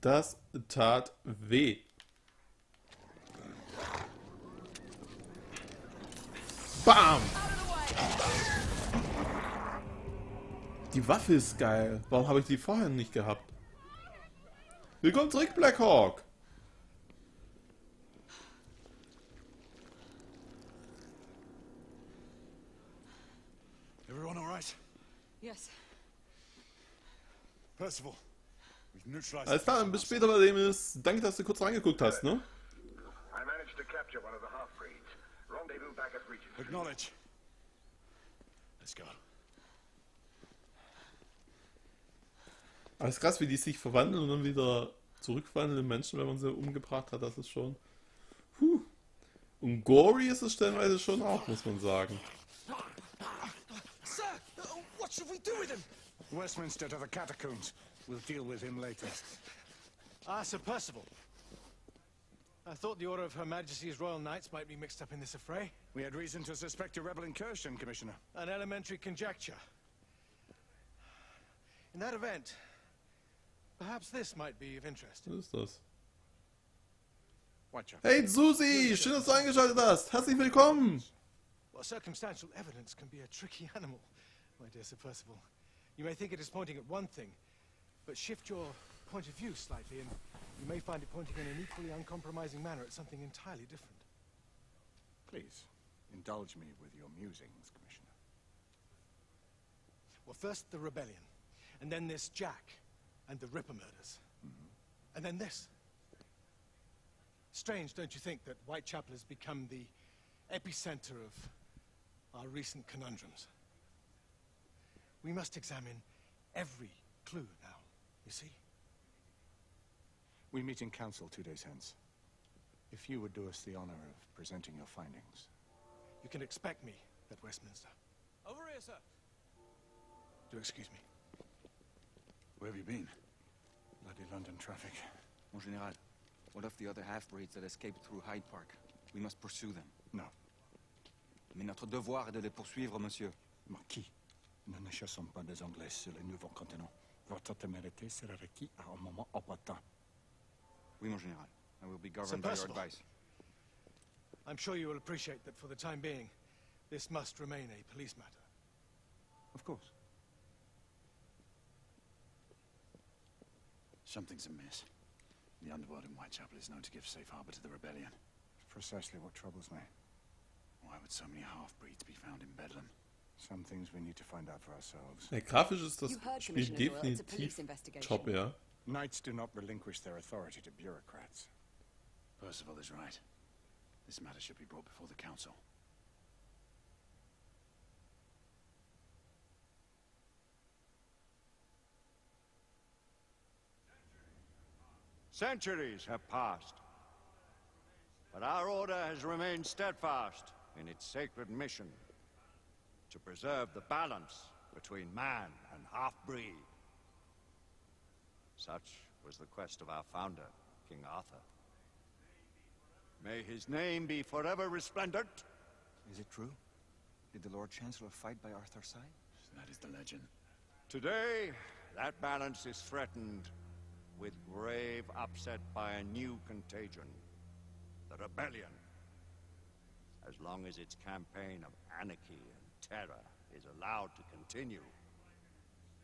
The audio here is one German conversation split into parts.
Das tat weh. Bam! Die Waffe ist geil. Warum habe ich die vorher nicht gehabt? Willkommen zurück, Black Hawk! Everyone all right? Yes. Percival, we've neutralized. Alles klar, bis später bei dem ist. Danke, dass du kurz reingeguckt hast, ne? I managed to capture one of the half-breeds. Rendezvous back at Regent. Acknowledge. Let's go. Aber ist krass, wie die sich verwandeln und dann wieder zurückverwandeln in Menschen, wenn man sie umgebracht hat. Das ist schon... Und gory ist es stellenweise schon auch, muss man sagen. Sir, what should we do with him? Westminster to the catacombs. We'll deal with him later. Ah, Sir Percival. I thought the Order of Her Majesty's Royal Knights might be mixed up in this affray. We had reason to suspect a rebel incursion, Commissioner. An elementary conjecture. In that event, perhaps this might be of interest. Was ist das? Watch out. Hey Susi, schön, dass du eingeschaltet hast. Herzlich willkommen. Well, circumstantial evidence can be a tricky animal, my dear Sir Percival. You may think it is pointing at one thing, but shift your point of view slightly and you may find it pointing in an equally uncompromising manner at something entirely different. Please, indulge me with your musings, Commissioner. Well, first the rebellion, and then this Jack and the Ripper murders, and then this. Strange, don't you think, that Whitechapel has become the epicenter of our recent conundrums? We must examine every clue now, you see? We meet in council 2 days hence. If you would do us the honor of presenting your findings. You can expect me at Westminster. Over here, sir. Do excuse me. Where have you been? Bloody London traffic. Mon Général, what of the other half-breeds that escaped through Hyde Park? We must pursue them. No. Mais notre devoir est de les poursuivre, monsieur. Marquis, nous ne chassons pas des Anglais sur le nouveau continent. Votre témérité sera requis à un moment opportun. Oui, mon Général. I will be governed by your advice. I'm sure you will appreciate that for the time being, this must remain a police matter. Of course. Something's amiss. The underworld in Whitechapel is known to give safe harbor to the rebellion. Precisely what troubles me. Why would so many half-breeds be found in Bedlam? Some things we need to find out for ourselves. Ja, grafisch ist das You heard, Spiel Commissioner Doyle, it's a definitiv police investigation. top, ja. Knights do not relinquish their authority to bureaucrats. Percival is right. This matter should be brought before the council. Centuries have passed, but our order has remained steadfast in its sacred mission to preserve the balance between man and half-breed. Such was the quest of our founder, King Arthur. May his name be forever resplendent. Is it true? Did the Lord Chancellor fight by Arthur's side? That is the legend. Today, that balance is threatened with grave upset by a new contagion, the rebellion. As long as its campaign of anarchy and terror is allowed to continue,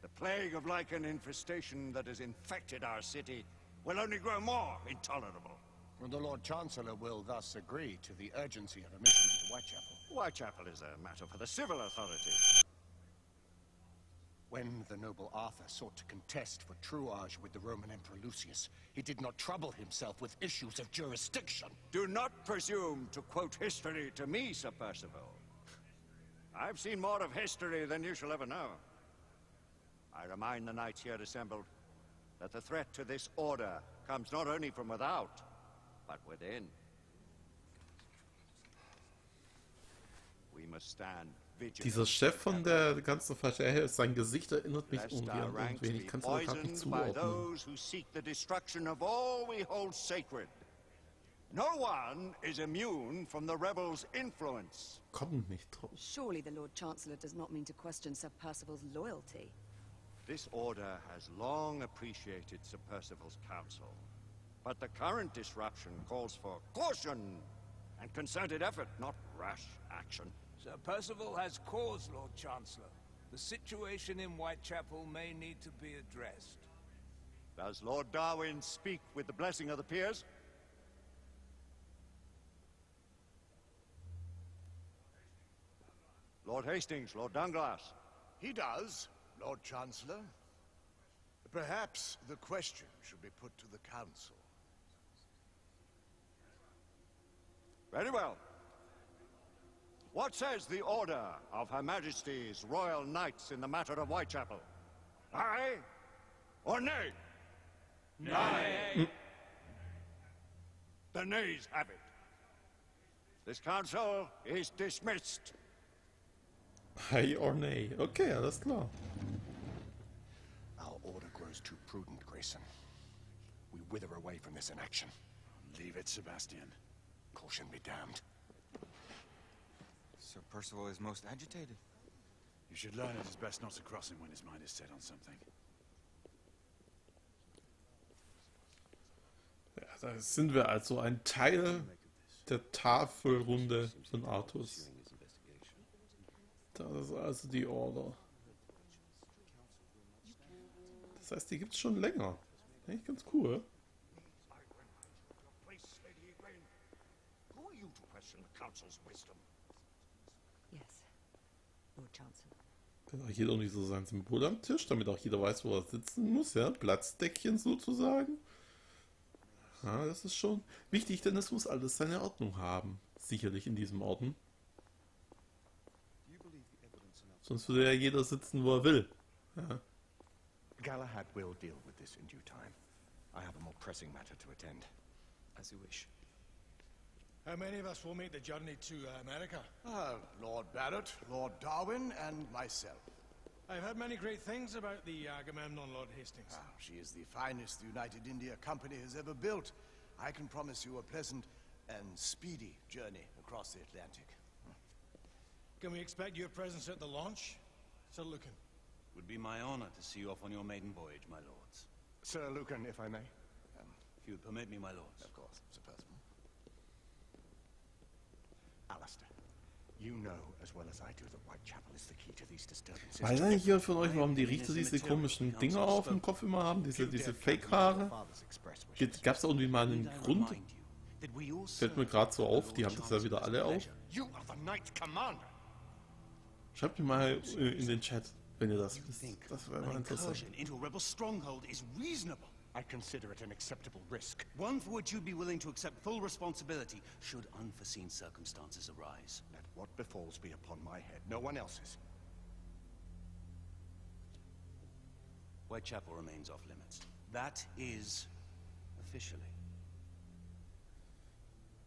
the plague of lichen infestation that has infected our city will only grow more intolerable. The Lord Chancellor will thus agree to the urgency of a mission into Whitechapel. Whitechapel is a matter for the civil authorities. When the noble Arthur sought to contest for truage with the Roman Emperor Lucius, he did not trouble himself with issues of jurisdiction. Do not presume to quote history to me, Sir Percival. I've seen more of history than you shall ever know. I remind the knights here assembled that the threat to this order comes not only from without, but within. We must stand vigilant. Dieser Chef von der ganzen Verschärfe, sein Gesicht erinnert mich irgendwie an irgendwen. Ich kann es aber gerade nicht by zuordnen. those who seek the destruction of all we hold sacred. No one is immune from the rebels' influence. Kommt nicht drauf. Surely the Lord Chancellor does not mean to question Sir Percival's loyalty. This order has long appreciated Sir Percival's counsel, but the current disruption calls for caution and concerted effort, not rash action. Sir Percival has cause, Lord Chancellor. The situation in Whitechapel may need to be addressed. Does Lord Darwin speak with the blessing of the peers? Lord Hastings, Lord Dunglass. He does, Lord Chancellor. Perhaps the question should be put to the Council. Very well. What says the order of Her Majesty's Royal Knights in the matter of Whitechapel? Aye or nay? Nay. The nays have it. This council is dismissed. Hi or nay. Okay, alles klar. Our order grows too prudent, Grayson. We wither away from this inaction. Leave it, Sebastian. Caution be damned. Sir Percival is most agitated. You should learn it is best not to cross him when his mind is set on something. Ja, da sind wir also ein Teil der Tafelrunde von Artus. Das ist also die Order. Das heißt, die gibt's schon länger. Eigentlich ganz cool. Who are you to question the council's wisdom? Yes, Lord Chancellor. Dann hat jeder nicht so sein Symbol am Tisch, damit auch jeder weiß, wo er sitzen muss, ja? Platzdeckchen sozusagen. Ja, das ist schon wichtig, denn es muss alles seine Ordnung haben. Sicherlich in diesem Orden. Sonst würde ja jeder sitzen, wo er will. Ja. Galahad will deal with this in due time. I have a more pressing matter to attend. As you wish. How many of us will make the journey to America? Lord Barrett, Lord Darwin, and myself. I've heard many great things about the Agamemnon, Lord Hastings. She is the finest the United India Company has ever built. I can promise you a pleasant and speedy journey across the Atlantic. Can we expect your presence at the launch, Sir Lucan? Would be my honor to see you off on your maiden voyage, my lords. Sir Lucan, if I may. If you would permit me, my lords. Of course, Sir Percival. Alistair, you know as well as I do that Whitechapel is the key to these disturbances. Weiß eigentlich jemand von euch, warum die Richter diese komischen Dinger auf dem Kopf immer haben? Diese Fake-Haare? Gab es irgendwie mal einen Grund? Fällt mir gerade so auf, die haben das ja wieder alle auf. You are the Knight Commander. Schreibt mir mal in den Chat, wenn ihr das wisst. Das wäre mal interessant. Into a rebel stronghold is reasonable. I consider it an acceptable risk. One for which you'd be willing to accept full responsibility should unforeseen circumstances arise. Let what befalls be upon my head, no one else's. Whitechapel remains off limits. That is officially.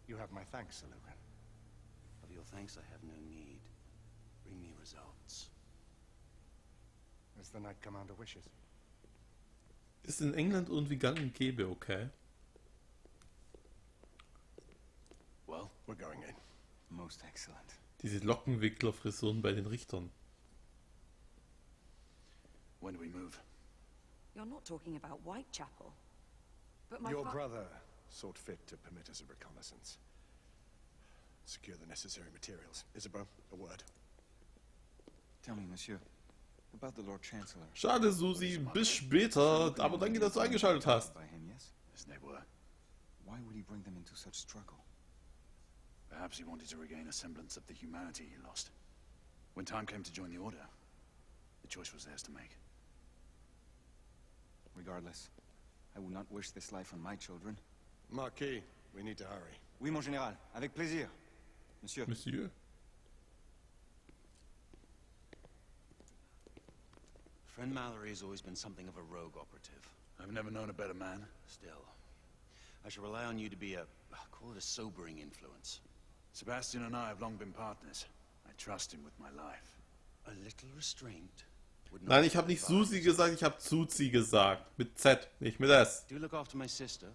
You have my thanks, Sir Lucan. Of your thanks I have no need. Bring me results. As the Knight Commander wishes. Ist in England irgendwie gang und gäbe, okay? Well, we're going in. Most excellent. Diese Lockenwickler-Frisuren bei den Richtern. When do we move? You're not talking about Whitechapel. But my Your brother thought fit to permit us a reconnaissance. Secure the necessary materials. Isabel, a word. Tell me, monsieur, about the Lord Chancellor. Schade, Susi, bis später. Aber danke, dass du eingeschaltet hast. By him, yes? Yes, they were. Why would he bring them into such struggle? Perhaps he wanted to regain a semblance of the humanity he lost. When time came to join the Order, the choice was theirs to make. Regardless, I would not wish this life on my children. Marquis, we need to hurry. Oui, mon général. Avec plaisir. Monsieur. Monsieur? Friend Mallory has always been something of a rogue operative. I've never known a better man. Still, I shall rely on you to be call it a sobering influence. Sebastian and I have long been partners. I trust him with my life. A little restraint would not. Nein, ich habe nicht Susi gesagt, ich habe Zuzi gesagt. Mit Z, nicht mit S. Do look after my sister.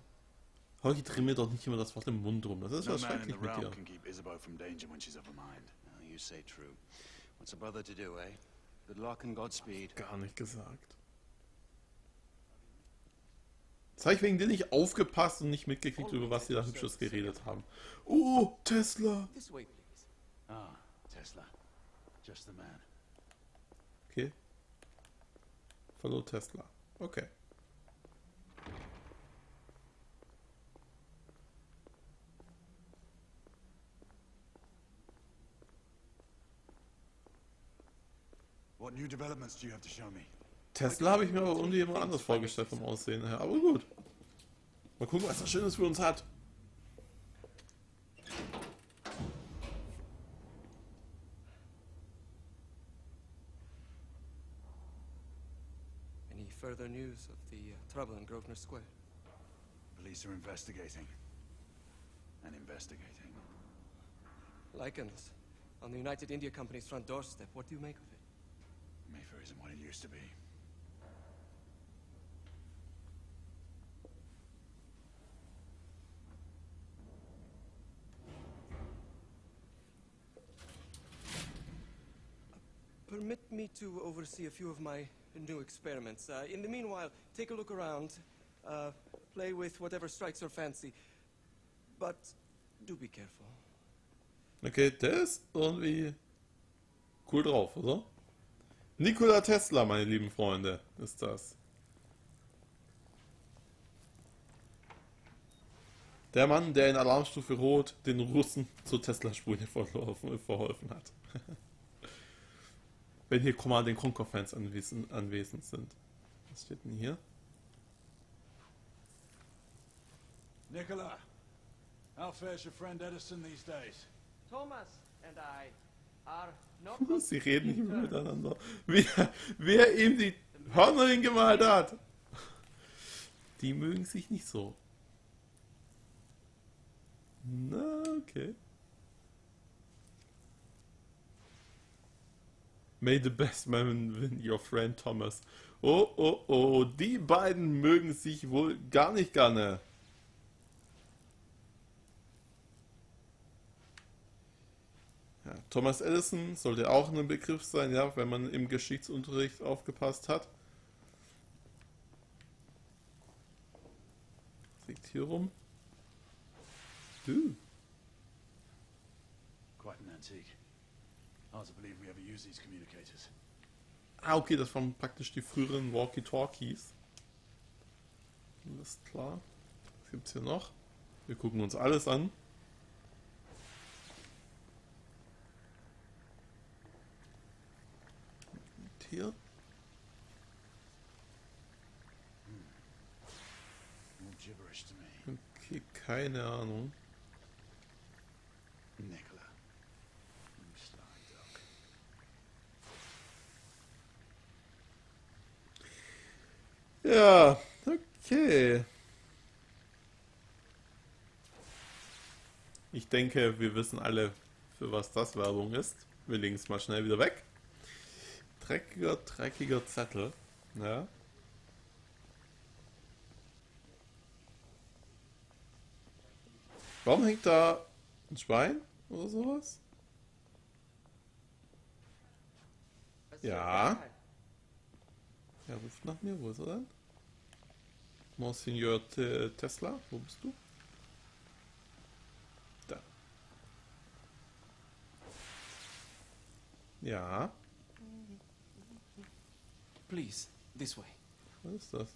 Heute dreh mir doch nicht immer das Wort im Mund rum. Das ist No was man in the schrecklich mit dir. realm can keep Isabel from danger when she's of a mind. Oh, you say true. What's a brother to do, eh? Good luck and Godspeed. Gar nicht gesagt. Jetzt habe ich wegen dir nicht aufgepasst und nicht mitgekriegt, über was die da Hübsches geredet haben. Oh, Tesla! This way, please. Ah, Tesla. Just the man. Okay. Follow Tesla. Okay. What new developments do you have to show me? Tesla habe ich mir aber irgendwie jemand anders vorgestellt vom Aussehen her. Aber gut. Mal gucken, was das Schönes für uns hat. Any further news of the trouble in Grosvenor Square? Police are investigating. And investigating. Lichens on the United India Company's front doorstep. What do you make of it? Mayfair isn't what it used to be. Permit me to oversee a few of my new experiments. In the meanwhile, take a look around. Play with whatever strikes your fancy. But do be careful. Okay, der ist irgendwie cool drauf, oder? Nikola Tesla, meine lieben Freunde, ist das. Der Mann, der in Alarmstufe Rot den Russen zur Tesla-Spur verholfen hat. Wenn hier Command & Conquer-Fans anwesend sind. Was steht denn hier? Nicola, how fares your friend Edison these days? Thomas and I are not... Sie reden nicht mehr miteinander. Wer ihm die Hörner hingemalt hat. Die mögen sich nicht so. Na, okay. May the best man win, your friend Thomas. Oh, oh, oh, die beiden mögen sich wohl gar nicht gerne. Ja, Thomas Edison sollte auch ein Begriff sein, ja, wenn man im Geschichtsunterricht aufgepasst hat. Was liegt hier rum? Quite an antique. Hard to believe we ever use these communicators. Ah, okay, das waren praktisch die früheren Walkie-Talkies. Alles klar. Was gibt's hier noch? Wir gucken uns alles an. Und hier. More gibberish to me. Okay, keine Ahnung. Nicola. You sly dog. Ja, okay. Ich denke, wir wissen alle, für was das Werbung ist. Wir legen es mal schnell wieder weg. Dreckiger Zettel. Ja. Warum hängt da ein Schwein oder sowas? Ja. Er ruft nach mir. Wo ist er denn? Monsignor Tesla, wo bist du? Da. Ja. Please, this way. Was ist das?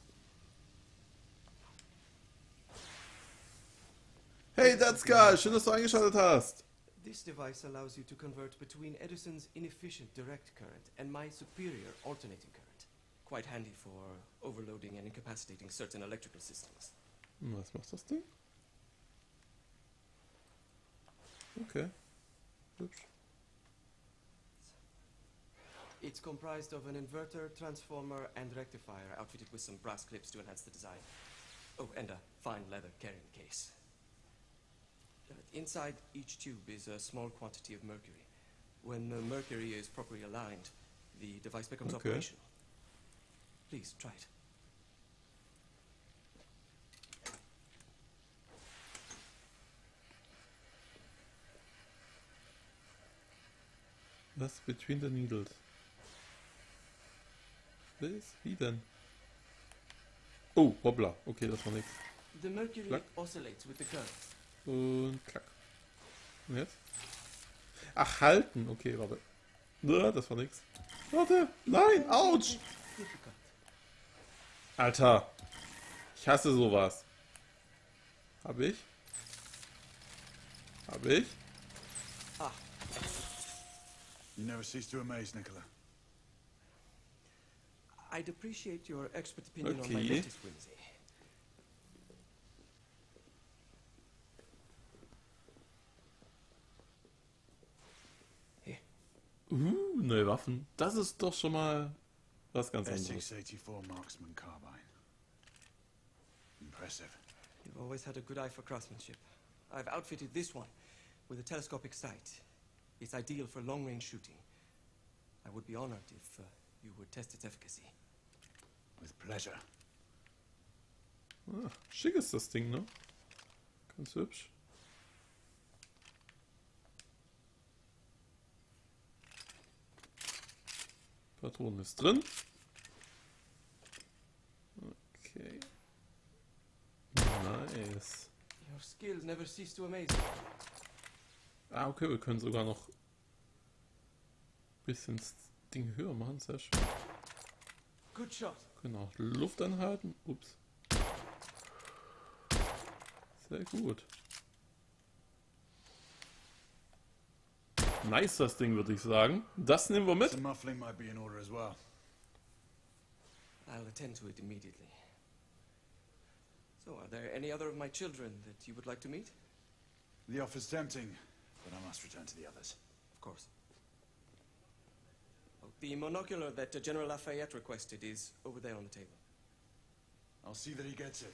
Hey, Datska, schön, dass du eingeschaltet hast. This device allows you to convert between Edison's inefficient direct current and my superior alternating current. Quite handy for overloading and incapacitating certain electrical systems. Was macht das Ding? Okay. Hübsch. It's comprised of an inverter, transformer, and rectifier outfitted with some brass clips to enhance the design. Oh, and a fine leather carrying case. Inside each tube is a small quantity of mercury. When the mercury is properly aligned, the device becomes operational. Please, try it. Was? Between the needles. Was? Wie denn? Oh, hoppla. Okay, das war nichts. The mercury Klack. oscillates with the currents. Und klack. Und jetzt? Ach, halten. Okay, warte. Das war nichts. Warte. Nein, ouch. Alter. Ich hasse sowas. Hab ich? Hab ich? Ah. You never cease to amaze, Nicola. I'd appreciate your expert opinion on my Okay. latest whimsy. Neue Waffen. Das ist doch schon mal was ganz anderes. S684 Marksman Carbine. Impressive. You've always had a good eye for craftsmanship. I've outfitted this one with a telescopic sight. It's ideal for long-range shooting. I would be honored if you would test its efficacy. With pleasure. Ah, schick ist das Ding, ne? Ganz hübsch. Patronen ist drin. Okay. Nice. Your skills never cease to amaze me. Ah, okay, wir können sogar noch ein bisschen das Ding höher machen. Sehr schön. Good shot. Genau, Luft anhalten. Ups. Sehr gut. Nice, das Ding, würde ich sagen. Das nehmen wir mit. Some muffling might be in order as well. I'll attend to it immediately. So, are there any other of my children that you would like to meet? The offer's tempting, but I must return to the others. Of course. Oh, the monocular that General Lafayette requested is over there on the table. I'll see that he gets it.